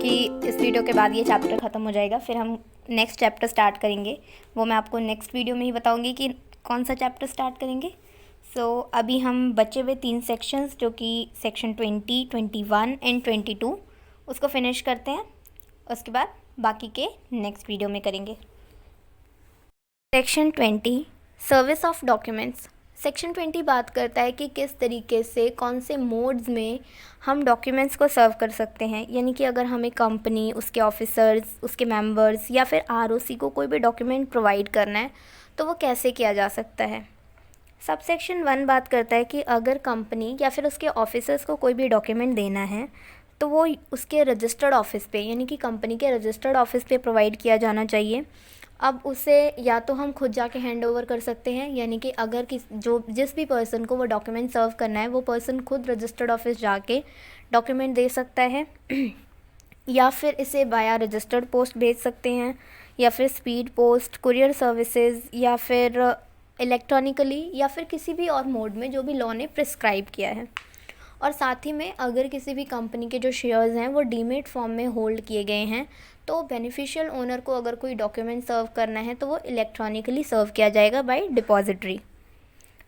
क्योंकि इस वीडियो के बाद ये चैप्टर ख़त्म हो जाएगा, फिर हम नेक्स्ट चैप्टर स्टार्ट करेंगे। वो मैं आपको नेक्स्ट वीडियो में ही बताऊंगी कि कौन सा चैप्टर स्टार्ट करेंगे। अभी हम बचे हुए 3 सेक्शंस जो कि सेक्शन 20, 21 एंड 22 उसको फिनिश करते हैं। उसके बाद बाकी के नेक्स्ट वीडियो में करेंगे। Section 20 service of documents. Section 20 बात करता है कि किस तरीके से कौन से मोड्स में हम डॉक्यूमेंट्स को सर्व कर सकते हैं। यानी कि अगर हमें कंपनी, उसके ऑफिसर्स, उसके मेंबर्स या फिर आरओसी को कोई भी डॉक्यूमेंट प्रोवाइड करना है तो वो कैसे किया जा सकता है। सब सेक्शन 1 बात करता है कि अगर कंपनी या फिर उसके ऑफिसर्स को कोई भी डॉक्यूमेंट देना है तो वो उसके रजिस्टर्ड ऑफिस पे, यानी कि कंपनी के रजिस्टर्ड ऑफिस पे प्रोवाइड किया जाना चाहिए। अब उसे या तो हम खुद जाके हैंड ओवर कर सकते हैं, यानी कि अगर जिस भी पर्सन को वो डॉक्यूमेंट सर्व करना है वो पर्सन खुद रजिस्टर्ड ऑफिस जाके डॉक्यूमेंट दे सकता है या फिर इसे बाया रजिस्टर्ड पोस्ट भेज सकते हैं, या फिर स्पीड पोस्ट, कुरियर सर्विसेज, या फिर इलेक्ट्रॉनिकली, या फिर किसी भी और मोड में जो भी लॉ ने प्रिस्क्राइब किया है। और साथ ही में अगर किसी भी कंपनी के जो शेयर्स हैं वो डीमेट फॉर्म में होल्ड किए गए हैं तो बेनिफिशियल ओनर को अगर कोई डॉक्यूमेंट सर्व करना है तो वो इलेक्ट्रॉनिकली सर्व किया जाएगा बाय डिपॉजिटरी।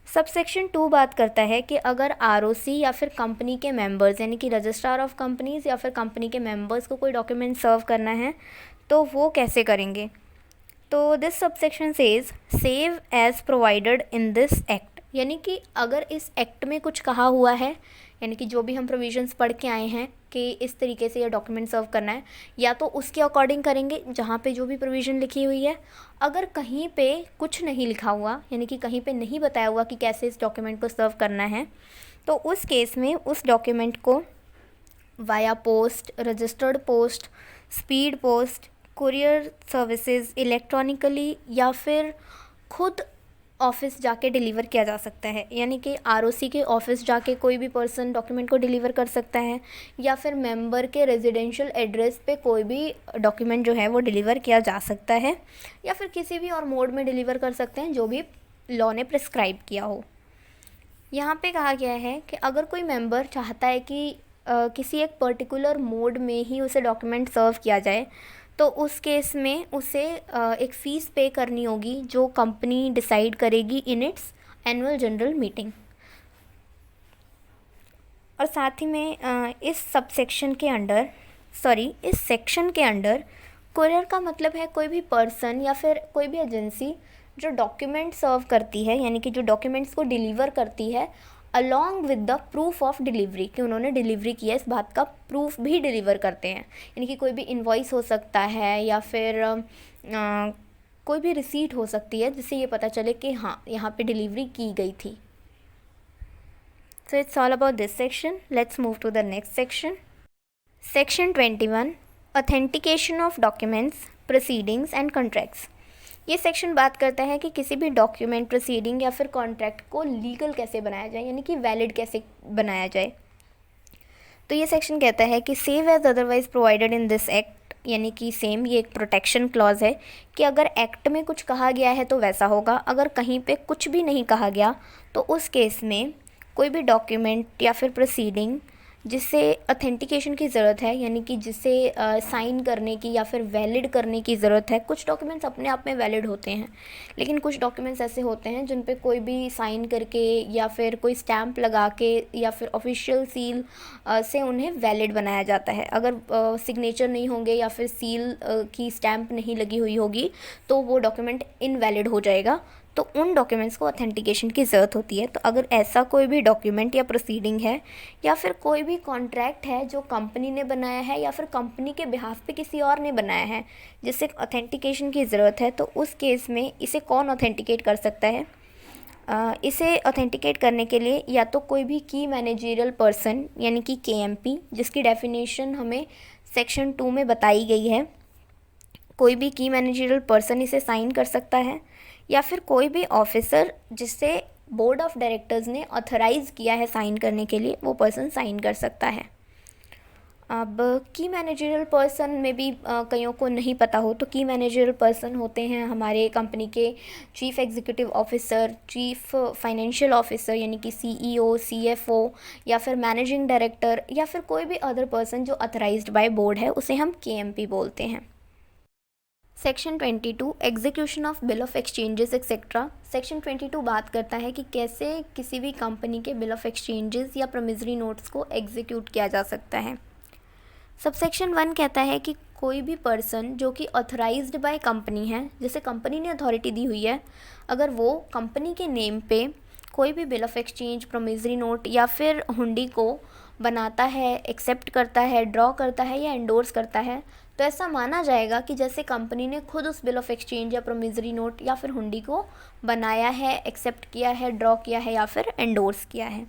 सब सेक्शन 2 बात करता है कि अगर आरओसी या फिर कंपनी के मेंबर्स, यानी कि रजिस्ट्रार ऑफ कंपनीज या फिर कंपनी के मेंबर्स को कोई डॉक्यूमेंट सर्व करना है तो वो कैसे करेंगे। तो this subsection says save as provided in this act, यानी कि अगर इस एक्ट में कुछ कहा हुआ है, यानी कि जो भी हम प्रोविजंस पढ़ के आए हैं कि इस तरीके से ये डॉक्यूमेंट सर्व करना है, या तो उसके अकॉर्डिंग करेंगे जहाँ पे जो भी प्रोविज़न लिखी हुई है। अगर कहीं पे कुछ नहीं लिखा हुआ, यानी कि कहीं पे नहीं बताया हुआ कि कैसे इस डॉक्यूमेंट को सर्व करना है, तो उस केस में उस डॉक्यूमेंट को via post, registered post, speed post, courier services, electronically या फिर खुद ऑफ़िस जाके डिलीवर किया जा सकता है। यानी कि आरओसी के ऑफ़िस जाके कोई भी पर्सन डॉक्यूमेंट को डिलीवर कर सकता है, या फिर मेंबर के रेजिडेंशियल एड्रेस पे कोई भी डॉक्यूमेंट जो है वो डिलीवर किया जा सकता है, या फिर किसी भी और मोड में डिलीवर कर सकते हैं जो भी लॉ ने प्रिस्क्राइब किया हो। यहाँ पे कहा गया है कि अगर कोई मेंबर चाहता है कि किसी एक पर्टिकुलर मोड में ही उसे डॉक्यूमेंट सर्व किया जाए तो उस केस में उसे एक फ़ीस पे करनी होगी जो कंपनी डिसाइड करेगी in its annual general meeting. और साथ ही में इस सेक्शन के अंडर कुरियर का मतलब है कोई भी पर्सन या फिर कोई भी एजेंसी जो डॉक्यूमेंट सर्व करती है, यानी कि जो डॉक्यूमेंट्स को डिलीवर करती है along with the proof of delivery, कि उन्होंने डिलीवरी किया इस बात का प्रूफ भी डिलीवर करते हैं। यानी कि कोई भी इनवॉइस हो सकता है या फिर कोई भी रिसीट हो सकती है जिससे ये पता चले कि हाँ यहाँ पे डिलीवरी की गई थी। So it's all about this section. Let's move to the next section. Section 21 Authentication of Documents, Proceedings and Contracts. ये सेक्शन बात करता है कि किसी भी डॉक्यूमेंट, प्रोसीडिंग या फिर कॉन्ट्रैक्ट को लीगल कैसे बनाया जाए, यानी कि वैलिड कैसे बनाया जाए। तो ये सेक्शन कहता है कि save as otherwise provided in this act, यानी कि सेम ये एक प्रोटेक्शन क्लॉज है कि अगर एक्ट में कुछ कहा गया है तो वैसा होगा, अगर कहीं पे कुछ भी नहीं कहा गया तो उस केस में कोई भी डॉक्यूमेंट या फिर प्रोसीडिंग जिससे ऑथेंटिकेशन की ज़रूरत है, यानी कि जिसे साइन करने की या फिर वैलिड करने की ज़रूरत है। कुछ डॉक्यूमेंट्स अपने आप में वैलिड होते हैं, लेकिन कुछ डॉक्यूमेंट्स ऐसे होते हैं जिन पे कोई भी साइन करके या फिर कोई स्टैंप लगा के या फिर ऑफिशियल सील से उन्हें वैलिड बनाया जाता है। अगर सिग्नेचर नहीं होंगे या फिर सील की स्टैंप नहीं लगी हुई होगी तो वो डॉक्यूमेंट इनवैलिड हो जाएगा। तो उन डॉक्यूमेंट्स को ऑथेंटिकेशन की ज़रूरत होती है। तो अगर ऐसा कोई भी डॉक्यूमेंट या प्रोसीडिंग है या फिर कोई भी कॉन्ट्रैक्ट है जो कंपनी ने बनाया है या फिर कंपनी के बिहाफ पे किसी और ने बनाया है जिससे ऑथेंटिकेशन की ज़रूरत है, तो उस केस में इसे कौन ऑथेंटिकेट कर सकता है। इसे ऑथेंटिकेट करने के लिए या तो कोई भी की मैनेजरियल पर्सन, यानी कि KMP, जिसकी डेफिनेशन हमें सेक्शन 2 में बताई गई है, कोई भी की मैनेजरियल पर्सन इसे साइन कर सकता है, या फिर कोई भी ऑफिसर जिससे बोर्ड ऑफ डायरेक्टर्स ने ऑथराइज़ किया है साइन करने के लिए, वो पर्सन साइन कर सकता है। अब की मैनेजरियल पर्सन में भी कईयों को नहीं पता हो, तो की मैनेजरियल पर्सन होते हैं हमारे कंपनी के chief executive officer, chief financial officer यानी कि सीईओ, सीएफओ या फिर मैनेजिंग डायरेक्टर या फिर कोई भी अदर पर्सन जो अथराइज्ड बाय बोर्ड है, उसे हम केएमपी बोलते हैं। Section 22 execution of bill of exchanges etcetera. Section 22 बात करता है कि कैसे किसी भी कंपनी के बिल ऑफ एक्सचेंजेस या प्रॉमिसरी नोट्स को एग्जीक्यूट किया जा सकता है। सबसेक्शन 1 कहता है कि कोई भी पर्सन जो कि ऑथराइज्ड बाय कंपनी है, जैसे कंपनी ने अथॉरिटी दी हुई है, अगर वो कंपनी के नेम पे कोई भी bill of exchange, promissory note या फिर हुंडी को बनाता है, एक्सेप्ट करता है, ड्रॉ करता है या एंडोर्स करता है, तो ऐसा माना जाएगा कि जैसे कंपनी ने खुद उस बिल ऑफ एक्सचेंज या प्रॉमिसरी नोट या फिर हुंडी को बनाया है, एक्सेप्ट किया है, ड्रॉ किया है या फिर एंडोर्स किया है।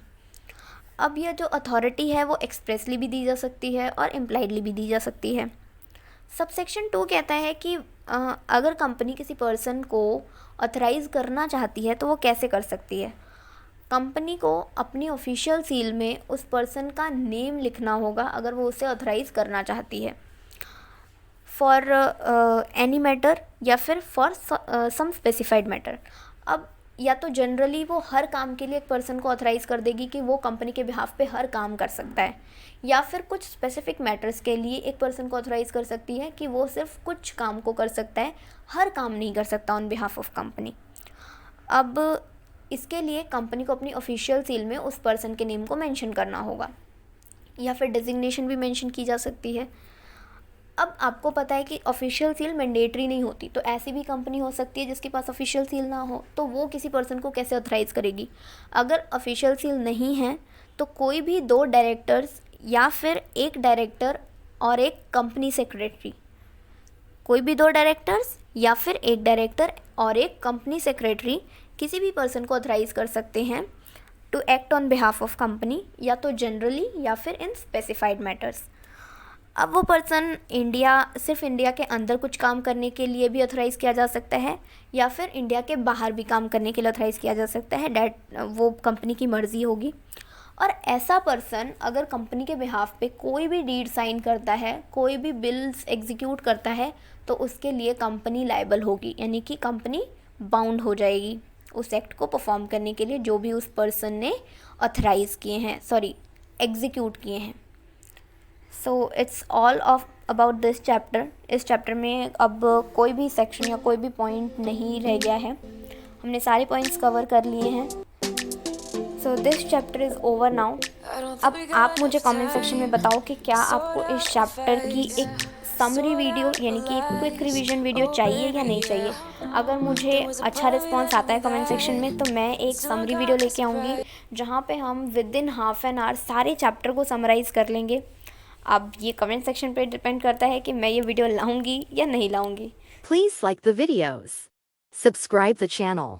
अब यह जो अथॉरिटी है वो एक्सप्रेसली भी दी जा सकती है और इम्प्लाइडली भी दी जा सकती है। सबसेक्शन 2 कहता है कि अगर कंपनी किसी पर्सन को ऑथराइज़ करना चाहती है तो वो कैसे कर सकती है। कंपनी को अपनी ऑफिशियल सील में उस पर्सन का नेम लिखना होगा अगर वो उसे ऑथराइज़ करना चाहती है, फॉर एनी मैटर या फिर फॉर सम स्पेसिफाइड मैटर। अब या तो जनरली वो हर काम के लिए एक पर्सन को ऑथराइज़ कर देगी कि वो कंपनी के बिहाफ पे हर काम कर सकता है, या फिर कुछ स्पेसिफिक मैटर्स के लिए एक पर्सन को ऑथराइज़ कर सकती है कि वो सिर्फ कुछ काम को कर सकता है, हर काम नहीं कर सकता ऑन बिहाफ ऑफ कंपनी। अब इसके लिए कंपनी को अपनी ऑफिशियल सील में उस पर्सन के नेम को मेंशन करना होगा, या फिर डेजिग्नेशन भी मेंशन की जा सकती है। अब आपको पता है कि ऑफिशियल सील मैंडेटरी नहीं होती, तो ऐसी भी कंपनी हो सकती है जिसके पास ऑफिशियल सील ना हो, तो वो किसी पर्सन को कैसे ऑथराइज़ करेगी। अगर ऑफिशियल सील नहीं है तो कोई भी 2 डायरेक्टर्स या फिर एक डायरेक्टर और एक कंपनी सेक्रेटरी, कोई भी 2 डायरेक्टर्स या फिर एक डायरेक्टर और एक कंपनी सेक्रेटरी किसी भी पर्सन को ऑथराइज़ कर सकते हैं to act on behalf of company, या तो जनरली या फिर इन स्पेसिफाइड मैटर्स। अब वो पर्सन सिर्फ इंडिया के अंदर कुछ काम करने के लिए भी ऑथराइज़ किया जा सकता है, या फिर इंडिया के बाहर भी काम करने के लिए ऑथराइज़ किया जा सकता है, डैट वो कंपनी की मर्ज़ी होगी। और ऐसा पर्सन अगर कंपनी के बिहाफ पे कोई भी डीड साइन करता है, कोई भी बिल्स एग्जीक्यूट करता है, तो उसके लिए कंपनी लायबल होगी, यानी कि कंपनी बाउंड हो जाएगी उस एक्ट को परफॉर्म करने के लिए जो भी उस पर्सन ने ऑथराइज़ किए हैं, एग्जीक्यूट किए हैं। So it's all of about this chapter. इस चैप्टर में अब कोई भी सेक्शन या कोई भी पॉइंट नहीं रह गया है, हमने सारे पॉइंट्स कवर कर लिए हैं। So this chapter is over now. अब आप मुझे कमेंट सेक्शन में बताओ कि क्या आपको इस चैप्टर की एक समरी वीडियो यानी कि एक क्विक रिवीजन वीडियो चाहिए या नहीं चाहिए। अगर मुझे अच्छा रिस्पांस आता है कमेंट सेक्शन में तो मैं एक समरी वीडियो लेके आऊँगी जहाँ पे हम with in half an hour सारे चैप्टर को समराइज़ कर लेंगे। अब ये कमेंट सेक्शन पे डिपेंड करता है कि मैं ये वीडियो लाऊंगी या नहीं लाऊंगी। Please like the videos. Subscribe the channel.